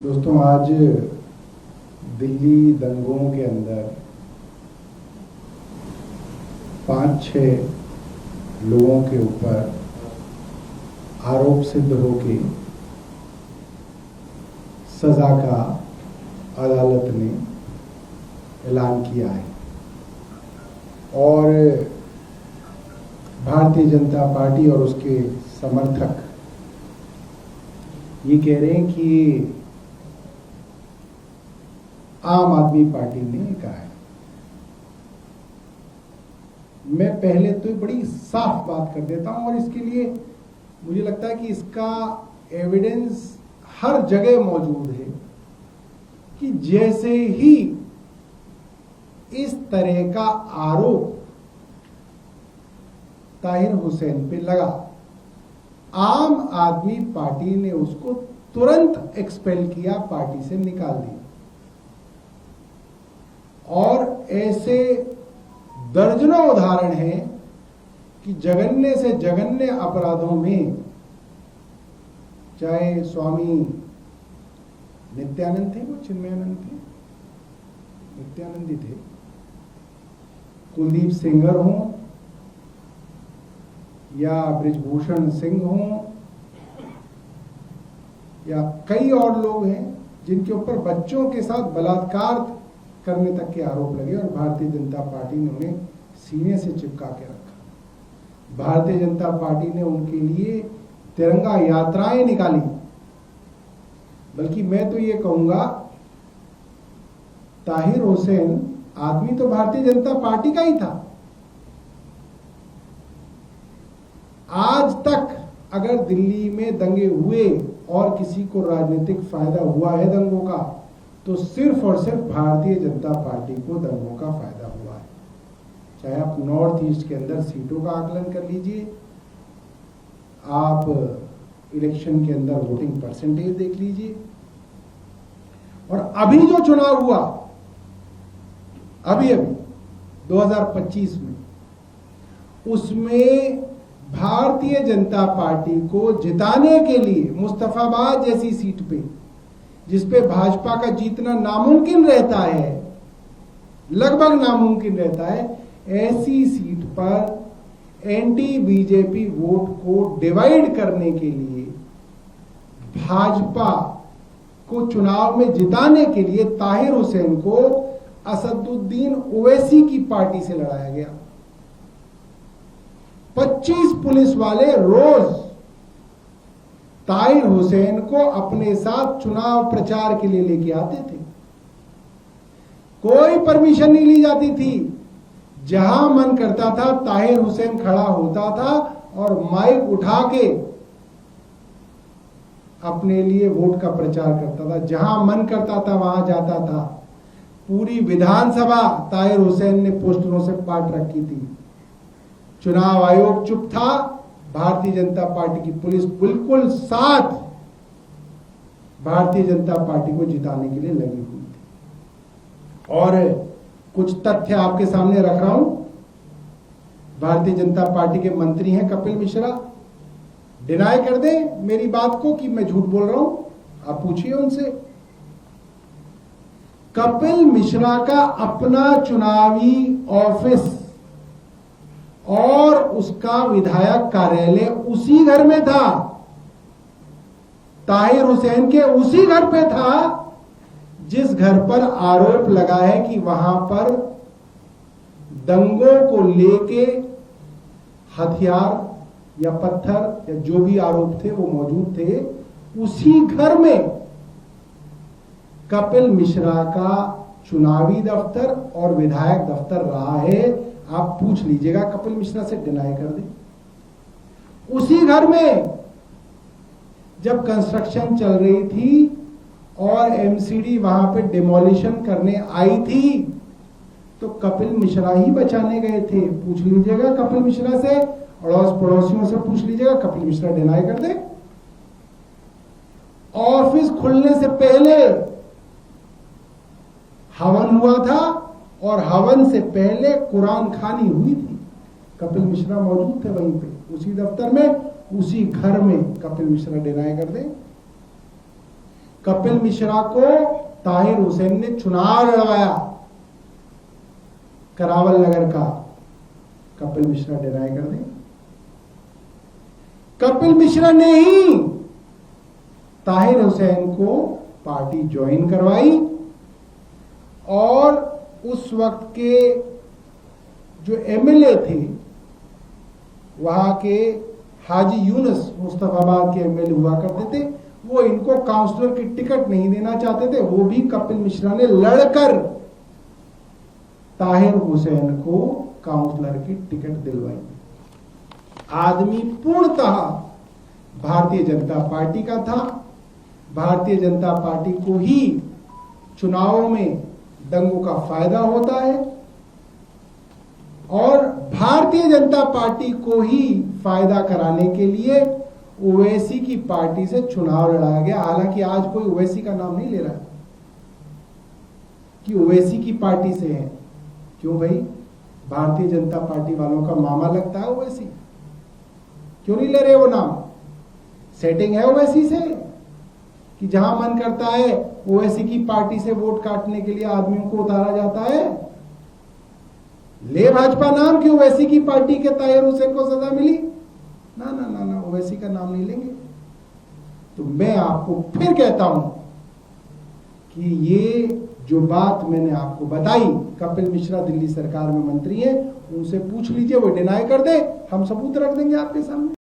दोस्तों, आज दिल्ली दंगों के अंदर 5-6 लोगों के ऊपर आरोप सिद्ध होके सजा का अदालत ने ऐलान किया है और भारतीय जनता पार्टी और उसके समर्थक ये कह रहे हैं कि आम आदमी पार्टी ने कहा है। मैं पहले तो बड़ी साफ बात कर देता हूं और इसके लिए मुझे लगता है कि इसका एविडेंस हर जगह मौजूद है कि जैसे ही इस तरह का आरोप ताहिर हुसैन पे लगा, आम आदमी पार्टी ने उसको तुरंत एक्सपेल किया, पार्टी से निकाल दिया। और ऐसे दर्जनों उदाहरण हैं कि जघन्य से जघन्य अपराधों में, चाहे स्वामी नित्यानंद थे, वो चिन्मयानंद थे, नित्यानंदी थे, कुलदीप सेंगर हों या बृजभूषण सिंह हों या कई और लोग हैं जिनके ऊपर बच्चों के साथ बलात्कार करने तक के आरोप लगे और भारतीय जनता पार्टी ने उन्हें सीने से चिपका के रखा। भारतीय जनता पार्टी ने उनके लिए तिरंगा यात्राएं निकाली। बल्कि मैं तो ये कहूंगा, ताहिर हुसैन आदमी तो भारतीय जनता पार्टी का ही था। आज तक अगर दिल्ली में दंगे हुए और किसी को राजनीतिक फायदा हुआ है दंगों का, तो सिर्फ और सिर्फ भारतीय जनता पार्टी को दंगों का फायदा हुआ है। चाहे आप नॉर्थ ईस्ट के अंदर सीटों का आकलन कर लीजिए, आप इलेक्शन के अंदर वोटिंग परसेंटेज देख लीजिए, और अभी जो चुनाव हुआ अभी 2025 में, उसमें भारतीय जनता पार्टी को जिताने के लिए मुस्तफाबाद जैसी सीट पे, जिसपे भाजपा का जीतना नामुमकिन रहता है, लगभग नामुमकिन रहता है, ऐसी सीट पर एंटी बीजेपी वोट को डिवाइड करने के लिए, भाजपा को चुनाव में जिताने के लिए ताहिर हुसैन को असदुद्दीन ओवैसी की पार्टी से लड़ाया गया। 25 पुलिस वाले रोज ताहिर हुसैन को अपने साथ चुनाव प्रचार के लिए लेके आते थे। कोई परमिशन नहीं ली जाती थी। जहां मन करता था ताहिर हुसैन खड़ा होता था और माइक उठा के अपने लिए वोट का प्रचार करता था। जहां मन करता था वहां जाता था। पूरी विधानसभा ताहिर हुसैन ने पोस्टरों से पाट रखी थी। चुनाव आयोग चुप था, भारतीय जनता पार्टी की पुलिस बिल्कुल साथ भारतीय जनता पार्टी को जिताने के लिए लगी हुई थी। और कुछ तथ्य आपके सामने रख रहा हूं। भारतीय जनता पार्टी के मंत्री हैं कपिल मिश्रा, डिनाई कर दे मेरी बात को कि मैं झूठ बोल रहा हूं, आप पूछिए उनसे। कपिल मिश्रा का अपना चुनावी ऑफिस और उसका विधायक कार्यालय उसी घर में था, ताहिर हुसैन के उसी घर पे था जिस घर पर आरोप लगा है कि वहां पर दंगों को लेके हथियार या पत्थर या जो भी आरोप थे वो मौजूद थे। उसी घर में कपिल मिश्रा का चुनावी दफ्तर और विधायक दफ्तर रहा है। आप पूछ लीजिएगा कपिल मिश्रा से, डिनाई कर दे। उसी घर में जब कंस्ट्रक्शन चल रही थी और एमसीडी वहां पे डिमोलिशन करने आई थी, तो कपिल मिश्रा ही बचाने गए थे। पूछ लीजिएगा कपिल मिश्रा से, अड़ोस पड़ोसियों से पूछ लीजिएगा, कपिल मिश्रा डिनाई कर दे। ऑफिस खुलने से पहले हवन हुआ था और हवन से पहले कुरान खानी हुई थी। कपिल मिश्रा मौजूद थे वहीं पे, उसी दफ्तर में, उसी घर में। कपिल मिश्रा डिनाई कर दे। कपिल मिश्रा को ताहिर हुसैन ने चुनाव लड़वाया करावल नगर का। कपिल मिश्रा डिनाई कर दे। कपिल मिश्रा ने ही ताहिर हुसैन को पार्टी ज्वाइन करवाई और उस वक्त के जो एमएलए थे वहां के हाजी यूनुस मुस्तफाबाद के एमएलए हुआ करते थे, वो इनको काउंसलर की टिकट नहीं देना चाहते थे। वो भी कपिल मिश्रा ने लड़कर ताहिर हुसैन को काउंसलर की टिकट दिलवाई। आदमी पूर्णतः भारतीय जनता पार्टी का था। भारतीय जनता पार्टी को ही चुनावों में दंगों का फायदा होता है और भारतीय जनता पार्टी को ही फायदा कराने के लिए ओवैसी की पार्टी से चुनाव लड़ाया गया। हालांकि आज कोई ओवैसी का नाम नहीं ले रहा कि ओवैसी की पार्टी से है। क्यों भाई? भारतीय जनता पार्टी वालों का मामा लगता है ओवैसी, क्यों नहीं ले रहे वो नाम? सेटिंग है ओवैसी से कि जहां मन करता है ओवैसी की पार्टी से वोट काटने के लिए आदमियों को उतारा जाता है। ले भाजपा नाम कि ओवैसी की पार्टी के ताहिर हुसैन को सजा मिली? ना ना ना ना, ओवैसी का नाम नहीं लेंगे। तो मैं आपको फिर कहता हूं कि ये जो बात मैंने आपको बताई, कपिल मिश्रा दिल्ली सरकार में मंत्री हैं, उनसे पूछ लीजिए, वो डिनाई कर दे, हम सबूत रख देंगे आपके सामने।